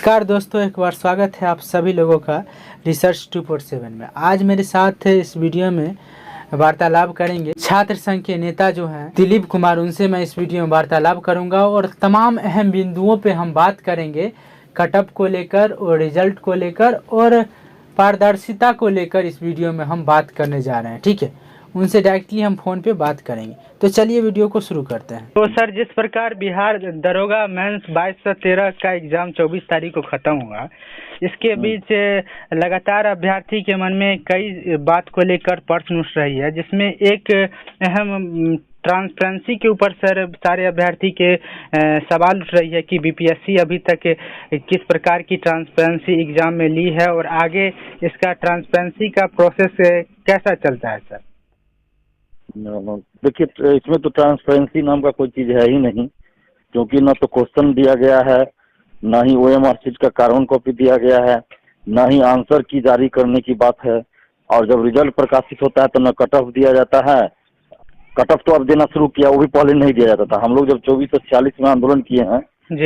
नमस्कार दोस्तों, एक बार स्वागत है आप सभी लोगों का रिसर्च 247 में। आज मेरे साथ इस वीडियो में वार्तालाप करेंगे छात्र संघ के नेता जो हैं दिलीप कुमार। उनसे मैं इस वीडियो में वार्तालाप करूंगा और तमाम अहम बिंदुओं पे हम बात करेंगे। कटअप को लेकर और रिजल्ट को लेकर और पारदर्शिता को लेकर इस वीडियो में हम बात करने जा रहे हैं। ठीक है, उनसे डायरेक्टली हम फोन पे बात करेंगे। तो चलिए वीडियो को शुरू करते हैं। तो सर, जिस प्रकार बिहार दरोगा मेंस 22 से 13 का एग्जाम 24 तारीख को खत्म हुआ, इसके बीच लगातार अभ्यर्थी के मन में कई बात को लेकर प्रश्न उठ रही है, जिसमें एक अहम ट्रांसपेरेंसी के ऊपर सर सारे अभ्यर्थी के सवाल उठ रही है कि बीपीएससी अभी तक किस प्रकार की ट्रांसपेरेंसी एग्जाम में ली है और आगे इसका ट्रांसपेरेंसी का प्रोसेस कैसा चलता है सर। देखिए, इसमें तो ट्रांसपेरेंसी नाम का कोई चीज है ही नहीं, क्योंकि ना तो क्वेश्चन दिया गया है, ना ही ओएमआर शीट का कार्बन कॉपी दिया गया है, ना ही आंसर की जारी करने की बात है। और जब रिजल्ट प्रकाशित होता है तो ना कट ऑफ दिया जाता है। कट ऑफ तो अब देना शुरू किया, वो भी पहले नहीं दिया जाता था। हम लोग जब 24 से 46 में आंदोलन किए हैं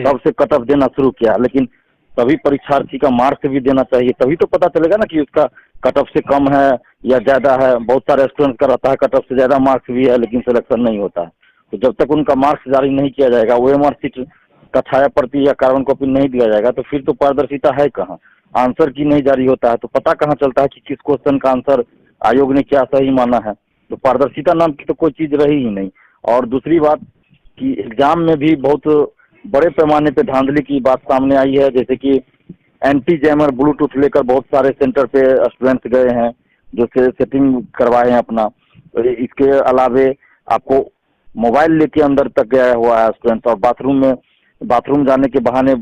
तब से कट ऑफ देना शुरू किया, लेकिन तभी परीक्षार्थी का मार्क्स भी देना चाहिए, तभी तो पता चलेगा ना कि उसका कट ऑफ से कम है या ज्यादा है। बहुत सारे स्टूडेंट्स का रहता है कट ऑफ से ज्यादा मार्क्स भी है, लेकिन सिलेक्शन नहीं होता है। तो जब तक उनका मार्क्स जारी नहीं किया जाएगा, ओएमआर शीट का छाया प्रति या कार्बन कॉपी नहीं दिया जाएगा, तो फिर तो पारदर्शिता है कहाँ। आंसर की नहीं जारी होता है तो पता कहाँ चलता है कि किस क्वेश्चन का आंसर आयोग ने क्या सही माना है। तो पारदर्शिता नाम की तो कोई चीज रही ही नहीं। और दूसरी बात कि एग्जाम में भी बहुत बड़े पैमाने पे धांधली की बात सामने आई है, जैसे कि एंटी जैमर ब्लूटूथ लेकर बहुत सारे सेंटर पे स्टूडेंट्स गए हैं जो सेटिंग करवाए हैं अपना। तो इसके अलावे आपको मोबाइल लेके अंदर तक गया हुआ है स्टूडेंट, और बाथरूम जाने के बहाने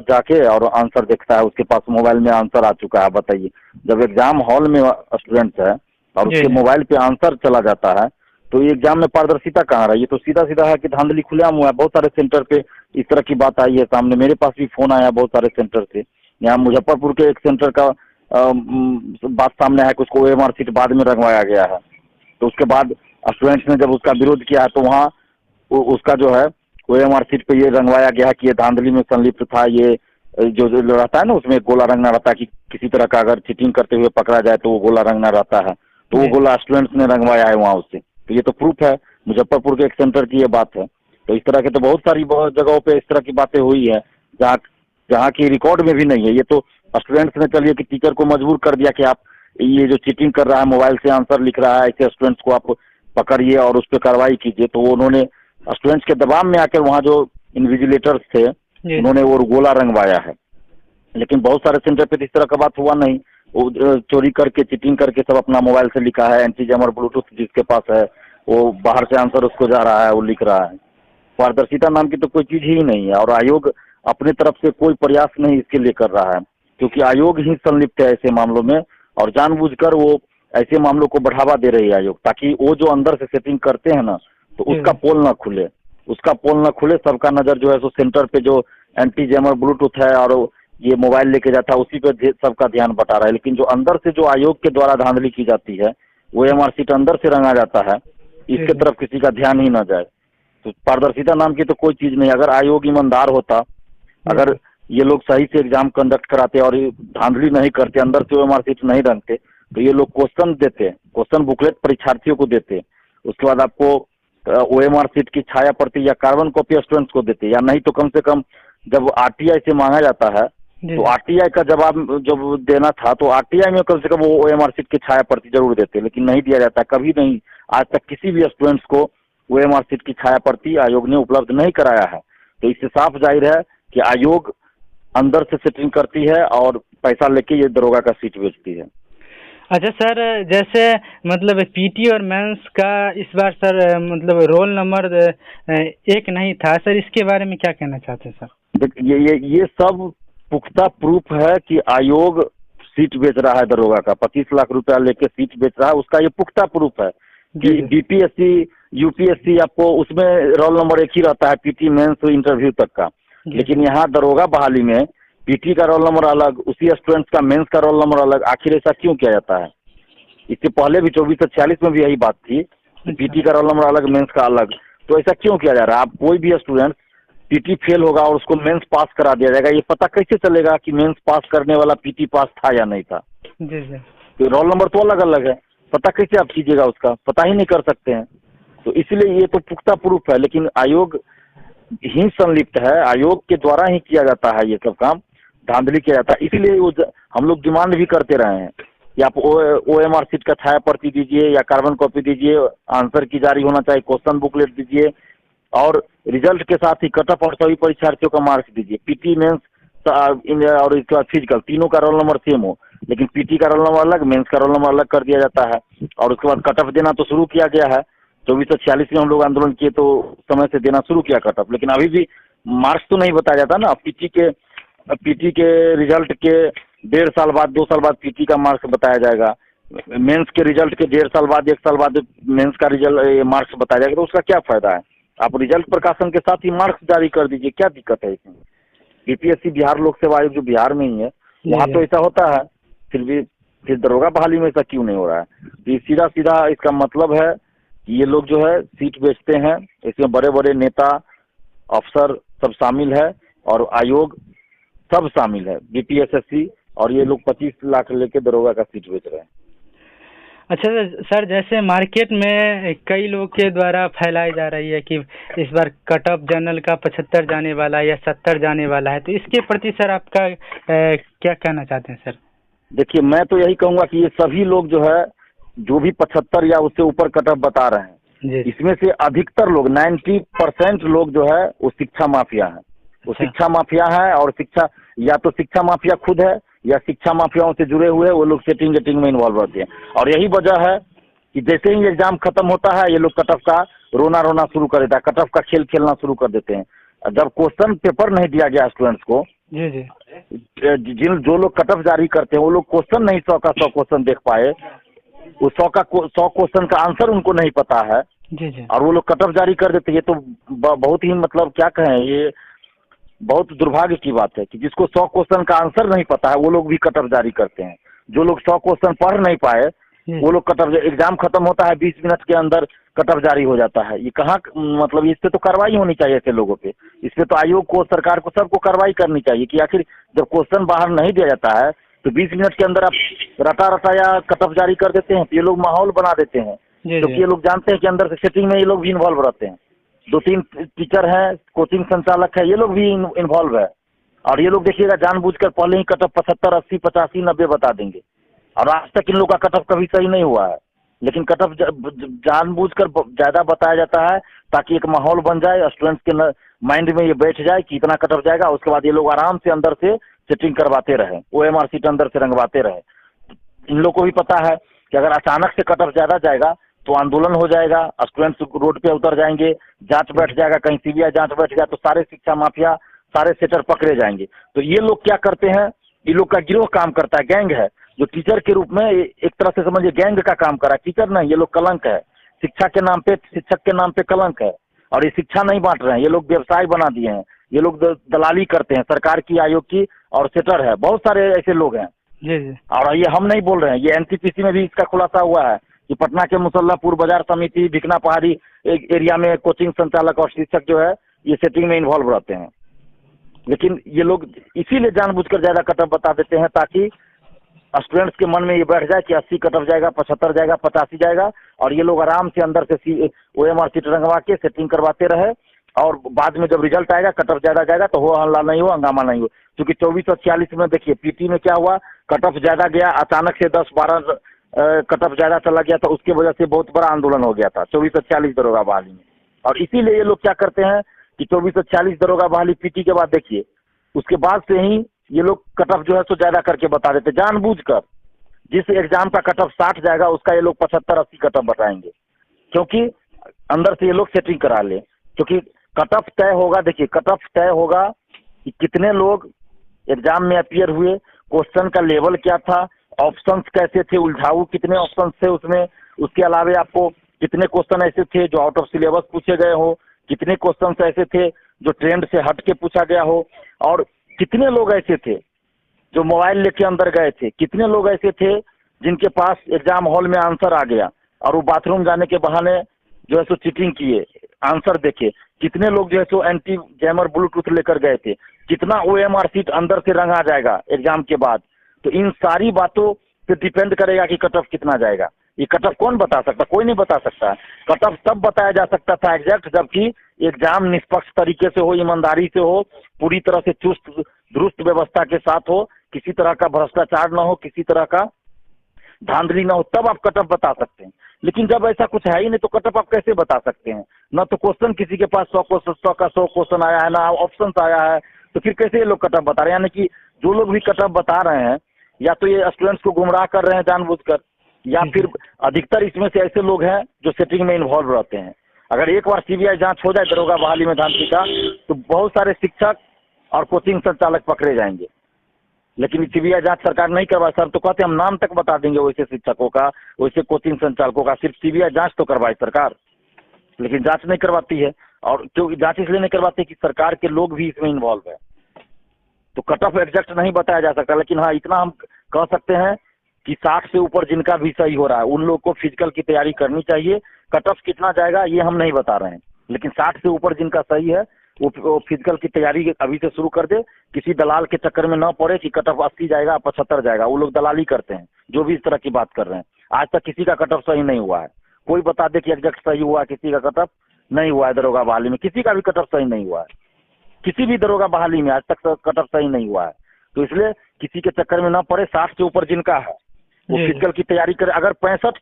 जाके और आंसर देखता है, उसके पास मोबाइल में आंसर आ चुका है। बताइए, जब एग्जाम हॉल में स्टूडेंट्स है और उसके मोबाइल पे आंसर चला जाता है तो ये एग्जाम में पारदर्शिता कहाँ रही। ये तो सीधा सीधा है कि धांधली खुलेआम हुआ है। बहुत सारे सेंटर पे इस तरह की बात आई है सामने, मेरे पास भी फोन आया है बहुत सारे सेंटर से। यहाँ मुजफ्फरपुर के एक सेंटर का बात सामने है कि उसको ओएमआर शीट बाद में रंगवाया गया है। तो उसके बाद स्टूडेंट्स ने जब उसका विरोध किया तो वहाँ उसका जो है ओएमआर शीट पे ये रंगवाया गया कि ये धांधली में संलिप्त था। ये जो रहता है ना, उसमें गोला रंगना रहता है कि किसी तरह का अगर चीटिंग करते हुए पकड़ा जाए तो वो गोला रंगना रहता है, तो वो गोला स्टूडेंट्स ने रंगवाया है वहाँ उससे। तो ये तो प्रूफ है, मुजफ्फरपुर के एक सेंटर की ये बात है। तो इस तरह के तो बहुत सारी जगहों पे इस तरह की बातें हुई है जहाँ की रिकॉर्ड में भी नहीं है। ये तो स्टूडेंट्स ने चलिए कि टीचर को मजबूर कर दिया कि आप ये जो चीटिंग कर रहा है, मोबाइल से आंसर लिख रहा है, ऐसे स्टूडेंट्स को आप पकड़िए और उस पर कार्रवाई कीजिए। तो उन्होंने स्टूडेंट्स के दबाव में आकर वहाँ जो इन्विजिलेटर्स थे उन्होंने वो गोला रंगवाया है। लेकिन बहुत सारे सेंटर पे इस तरह का बात हुआ नहीं। वो चोरी करके चीटिंग करके सब अपना मोबाइल से लिखा है। एंटी जैमर ब्लूटूथ जिसके पास है वो बाहर से आंसर उसको जा रहा है, वो लिख रहा है। पारदर्शिता नाम की तो कोई चीज ही नहीं है और आयोग अपने तरफ से कोई प्रयास नहीं इसके लिए कर रहा है, क्योंकि आयोग ही संलिप्त है ऐसे मामलों में और जानबूझकर वो ऐसे मामलों को बढ़ावा दे रही है आयोग, ताकि वो जो अंदर से सेटिंग करते हैं ना तो उसका पोल ना खुले। सबका नजर जो है सो सेंटर पे जो एंटी जैमर ब्लूटूथ है और ये मोबाइल लेके जाता है उसी पे सबका ध्यान बटा रहा है। लेकिन जो अंदर से जो आयोग के द्वारा धांधली की जाती है, वो ओएमआर शीट अंदर से रंगा जाता है, इसके तरफ किसी का ध्यान ही ना जाए। तो पारदर्शिता नाम की तो कोई चीज नहीं। अगर आयोग ईमानदार होता, अगर ये लोग सही से एग्जाम कंडक्ट कराते और धांधली नहीं करते, अंदर से ओएमआर शीट नहीं रंगते, तो ये लोग क्वेश्चन बुकलेट परीक्षार्थियों को देते, उसके बाद आपको ओएमआर शीट की छाया प्रति या कार्बन कॉपी स्टूडेंट्स को देते, या नहीं तो कम से कम जब आरटीआई से मांगा जाता है तो आरटीआई का जवाब जब देना था तो आरटीआई में कम से कम वो ओएमआर शीट की छाया प्रति जरूर देते, लेकिन नहीं दिया जाता। कभी नहीं, आज तक किसी भी स्टूडेंट्स को ओएमआर शीट की छाया प्रति आयोग ने उपलब्ध नहीं कराया है। तो इससे साफ जाहिर है कि आयोग अंदर से सेटिंग करती है और पैसा लेके ये दरोगा का सीट बेचती है। अच्छा सर, जैसे मतलब पीटी और मेंस का इस बार सर मतलब रोल नंबर 1 नहीं था सर, इसके बारे में क्या कहना चाहते हैं सर। देखिए, ये सब पुख्ता प्रूफ है कि आयोग सीट बेच रहा है दरोगा का, 25 लाख रुपया लेके सीट बेच रहा है, उसका ये पुख्ता प्रूफ है कि बीपीएससी यूपीएससी आपको उसमें रोल नंबर 1 ही रहता है, पीटी मेंस इंटरव्यू तक का। लेकिन यहाँ दरोगा बहाली में पीटी का रोल नंबर अलग, उसी स्टूडेंट्स का मेंस का रोल नंबर अलग। आखिर ऐसा क्यों किया जाता है? इससे पहले भी 24 से 46 में भी यही बात थी, पीटी का रोल नंबर अलग, मेंस का अलग। तो ऐसा क्यों किया जा रहा है? आप कोई भी स्टूडेंट पीटी फेल होगा और उसको मेंस पास करा दिया जाएगा, ये पता कैसे चलेगा कि मेंस पास करने वाला पीटी पास था या नहीं था? जी जी। तो रोल नंबर तो अलग अलग है, पता कैसे आप कीजिएगा? उसका पता ही नहीं कर सकते हैं। तो इसलिए ये तो पुख्ता प्रूफ है, लेकिन आयोग ही संलिप्त है, आयोग के द्वारा ही किया जाता है ये सब काम, धांधली किया जाता है। इसीलिए हम लोग डिमांड भी करते रहे हैं कि आप OMR सीट का छाया प्रति दीजिए या कार्बन कॉपी दीजिए, आंसर की जारी होना चाहिए, क्वेश्चन बुकलेट दीजिए और रिजल्ट के साथ ही कटअप और सभी परीक्षार्थियों का मार्क्स दीजिए। पीटी मेंस और इसके बाद फिजिकल, तीनों का रोल नंबर सेम हो, लेकिन पीटी का रोल नंबर अलग, मेंस का रोल नंबर अलग कर दिया जाता है। और उसके बाद कटअप देना तो शुरू किया गया है, 2446 में हम लोग आंदोलन किए तो समय से देना शुरू किया कटअप, लेकिन अभी भी मार्क्स तो नहीं बताया जाता ना। पीटी के रिजल्ट के 1.5 साल बाद, 2 साल बाद पीटी का मार्क्स बताया जाएगा, मेंस के रिजल्ट के 1.5 साल बाद, 1 साल बाद मेंस का रिजल्ट मार्क्स बताया जाएगा, तो उसका क्या फायदा है? आप रिजल्ट प्रकाशन के साथ ही मार्क्स जारी कर दीजिए, क्या दिक्कत है इसमें? बीपीएससी बिहार लोक सेवा आयोग जो बिहार में ही है, वहाँ तो ऐसा होता है, फिर दरोगा बहाली में ऐसा क्यों नहीं हो रहा है? तो सीधा सीधा इसका मतलब है कि ये लोग जो है सीट बेचते हैं, इसमें बड़े बड़े नेता अफसर सब शामिल है और आयोग सब शामिल है, बीपीएसएससी, और ये लोग 25 लाख लेके दरोगा का सीट बेच रहे हैं। अच्छा सर, जैसे मार्केट में कई लोगों के द्वारा फैलाई जा रही है कि इस बार कटअप जनरल का 75 जाने वाला है या 70 जाने वाला है, तो इसके प्रति सर आपका क्या कहना चाहते हैं सर? देखिए, मैं तो यही कहूँगा कि ये सभी लोग जो है, जो भी 75 या उससे ऊपर कटअप बता रहे हैं, इसमें से अधिकतर लोग 90% लोग जो है वो शिक्षा माफिया है। वो शिक्षा माफिया है, और या तो शिक्षा माफिया खुद है या शिक्षा माफियाओं से जुड़े हुए वो लोग सेटिंग में इन्वॉल्व रहते हैं। और यही वजह है कि जैसे ही एग्जाम खत्म होता है, ये लोग कटअप का रोना शुरू कर देता है, कटअप का खेल खेलना शुरू कर देते हैं। जब क्वेश्चन पेपर नहीं दिया गया स्टूडेंट्स को, जो लोग कटअप जारी करते हैं वो लोग क्वेश्चन नहीं 100 का 100 क्वेश्चन देख पाए, वो 100 क्वेश्चन का आंसर उनको नहीं पता है, और वो लोग कटअप जारी कर देते हैं। ये तो बहुत ही मतलब क्या कहें, ये बहुत दुर्भाग्य की बात है कि जिसको 100 क्वेश्चन का आंसर नहीं पता है वो लोग भी कटअप जारी करते हैं। जो लोग 100 क्वेश्चन पढ़ नहीं पाए वो लोग कटअप, एग्जाम खत्म होता है 20 मिनट के अंदर कटअप जारी हो जाता है। ये कहाँ, मतलब इस पे तो कार्रवाई होनी चाहिए ऐसे लोगों पे। इस पे तो आयोग को, सरकार को, सबको कार्रवाई करनी चाहिए कि आखिर जब क्वेश्चन बाहर नहीं दिया जाता है तो 20 मिनट के अंदर आप रटा या कटअप जारी कर देते हैं। तो ये लोग माहौल बना देते हैं, क्योंकि ये लोग जानते हैं कि अंदर से सेटिंग में ये लोग भी इन्वॉल्व रहते हैं। 2-3 टीचर हैं, कोचिंग संचालक है, ये लोग भी इन्वॉल्व है। और ये लोग देखिएगा जानबूझकर पहले ही कटअप 75, 80, 85, 90 बता देंगे, और आज तक इन लोग का कटअप कभी सही नहीं हुआ है। लेकिन कटअप जानबूझकर ज्यादा बताया जाता है ताकि एक माहौल बन जाए, स्टूडेंट्स के माइंड में ये बैठ जाए कि इतना कटअप जाएगा, उसके बाद ये लोग आराम से अंदर से सेटिंग करवाते रहे, OMR सीट अंदर से रंगवाते रहे। इन लोग को भी पता है कि अगर अचानक से कटअप ज्यादा जाएगा तो आंदोलन हो जाएगा, स्टूडेंट्स रोड पे उतर जाएंगे, जांच बैठ जाएगा, कहीं CBI जांच बैठ गया तो सारे शिक्षा माफिया, सारे सेटर पकड़े जाएंगे। तो ये लोग क्या करते हैं, ये लोग का गिरोह काम करता है, गैंग है, जो टीचर के रूप में एक तरह से समझिए गैंग का काम कर रहा है। टीचर नहीं, ये लोग कलंक है, शिक्षा के नाम पे, शिक्षक के नाम पे कलंक है। और ये शिक्षा नहीं बांट रहे हैं, ये लोग व्यवसाय बना दिए हैं, ये लोग दलाली करते हैं सरकार की, आयोग की, और सेटर है, बहुत सारे ऐसे लोग हैं। और ये हम नहीं बोल रहे हैं, ये NTPC में भी इसका खुलासा हुआ है कि पटना के मुसल्लापुर बाजार समिति, भिकना पहाड़ी एरिया में कोचिंग संचालक और शिक्षक जो है ये सेटिंग में इन्वॉल्व रहते हैं। लेकिन ये लोग इसीलिए जानबूझकर ज्यादा कटअप बता देते हैं ताकि स्टूडेंट्स के मन में ये बैठ जाए कि 80 कटअप जाएगा, 75 जाएगा, 85 जाएगा, और ये लोग आराम से अंदर से OMR सीट रंगवा के सेटिंग करवाते रहे। और बाद में जब रिजल्ट आएगा, कटअप ज्यादा जाएगा तो हो हल्ला नहीं हो, हंगामा नहीं हो। क्योंकि 24 और 46 में देखिए पीटी में क्या हुआ, कटअप ज्यादा गया, अचानक से 10-12 कटअप ज्यादा चला गया था, उसकी वजह से बहुत बड़ा आंदोलन हो गया था 24 और 46 दरोगा बहाली में। और इसीलिए ये लोग क्या करते हैं कि 24 और 46 दरोगा बहाली पीटी के बाद देखिए, उसके बाद से ही ये लोग कटअप जो है सो ज्यादा करके बता देते, जानबूझकर। जिस एग्जाम का कटअप 60 जाएगा उसका ये लोग 75-80 कटअप बताएंगे, क्योंकि अंदर से ये लोग सेटिंग करा ले। क्योंकि कटअप तय होगा, देखिए कटअप तय होगा कि कितने लोग एग्जाम में अपीयर हुए, क्वेश्चन का लेवल क्या था, ऑप्शंस कैसे थे, उलझाऊ कितने ऑप्शंस थे उसमें, उसके अलावा आपको कितने क्वेश्चन ऐसे थे जो आउट ऑफ सिलेबस पूछे गए हो, कितने क्वेश्चन ऐसे थे जो ट्रेंड से हट के पूछा गया हो, और कितने लोग ऐसे थे जो मोबाइल लेके अंदर गए थे, कितने लोग ऐसे थे जिनके पास एग्जाम हॉल में आंसर आ गया और वो बाथरूम जाने के बहाने जो है सो चीटिंग किए, आंसर देखे, कितने लोग जो है सो एंटी जैमर ब्लूटूथ लेकर गए थे, कितना OMR सीट अंदर से रंगा जाएगा एग्जाम के बाद। तो इन सारी बातों पे डिपेंड करेगा कि कट ऑफ कितना जाएगा। ये कट ऑफ कौन बता सकता, कोई नहीं बता सकता। कट ऑफ तब बताया जा सकता था एग्जैक्ट जबकि एग्जाम निष्पक्ष तरीके से हो, ईमानदारी से हो, पूरी तरह से चुस्त दुरुस्त व्यवस्था के साथ हो, किसी तरह का भ्रष्टाचार न हो, किसी तरह का धांधली ना हो, तब आप कट ऑफ बता सकते हैं। लेकिन जब ऐसा कुछ है ही नहीं तो कट ऑफ आप कैसे बता सकते हैं? न तो क्वेश्चन किसी के पास 100 क्वेश्चन आया है, ना ऑप्शन आया है, तो फिर कैसे ये लोग कट ऑफ बता रहे हैं? यानी कि जो लोग भी कट ऑफ बता रहे हैं या तो ये स्टूडेंट्स को गुमराह कर रहे हैं जानबूझकर, या फिर अधिकतर इसमें से ऐसे लोग हैं जो सेटिंग में इन्वॉल्व रहते हैं। अगर एक बार CBI जांच हो जाए दरोगा बहाली में धांधली का, तो बहुत सारे शिक्षक और कोचिंग संचालक पकड़े जाएंगे। लेकिन CBI जांच सरकार नहीं करवाए। सर तो कहते हैं हम नाम तक बता देंगे वैसे शिक्षकों का, वैसे कोचिंग संचालकों का, सिर्फ CBI जांच तो करवाए सरकार, लेकिन जांच नहीं करवाती है। और क्योंकि जांच इसलिए नहीं करवाती कि सरकार के लोग भी इसमें इन्वॉल्व है। तो कट ऑफ एग्जैक्ट नहीं बताया जा सकता, लेकिन हाँ इतना हम कह सकते हैं कि 60 से ऊपर जिनका भी सही हो रहा है उन लोग को फिजिकल की तैयारी करनी चाहिए। कट ऑफ कितना जाएगा ये हम नहीं बता रहे हैं, लेकिन 60 से ऊपर जिनका सही है वो फिजिकल की तैयारी अभी से शुरू कर दे। किसी दलाल के चक्कर में न पड़े कि कट ऑफ 80 जाएगा 75 जाएगा। वो लोग दलाली करते हैं जो भी इस तरह की बात कर रहे हैं। आज तक किसी का कट ऑफ सही नहीं हुआ है। कोई बता दे कि एग्जैक्ट सही हुआ, किसी का कट ऑफ नहीं हुआ है। दरोगा बहाली में किसी का भी कट ऑफ सही नहीं हुआ है, किसी भी दरोगा बहाली में आज तक कट ऑफ सही नहीं हुआ है। तो इसलिए किसी के चक्कर में न पड़े। 60 से ऊपर जिनका है वो फिजिकल की तैयारी करे। अगर 65,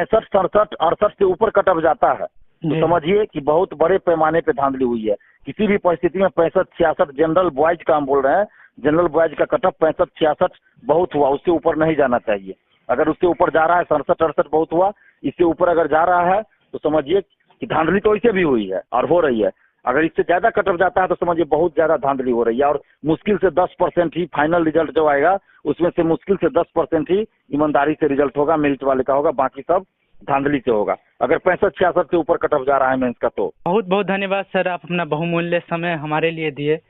67, 68 से ऊपर कट ऑफ जाता है तो समझिए कि बहुत बड़े पैमाने पे धांधली हुई है। किसी भी परिस्थिति में 65, 66 जनरल बॉयज का हम बोल रहे हैं, जनरल बॉयज का कट ऑफ 65, 66 बहुत हुआ, उससे ऊपर नहीं जाना चाहिए। अगर उससे ऊपर जा रहा है 67, 68 बहुत हुआ, इससे ऊपर अगर जा रहा है तो समझिए कि धांधली तो इसे भी हुई है और हो रही है। अगर इससे ज्यादा कट ऑफ जाता है तो समझिए बहुत ज्यादा धांधली हो रही है। और मुश्किल से 10% ही फाइनल रिजल्ट जो आएगा उसमें से मुश्किल से 10% ही ईमानदारी से रिजल्ट होगा, मेरिट वाले का होगा, बाकी सब धांधली से होगा। अगर 65, 66 से ऊपर कट ऑफ जा रहा है मेंस का तो। बहुत बहुत धन्यवाद सर, आप अपना बहुमूल्य समय हमारे लिए दिए।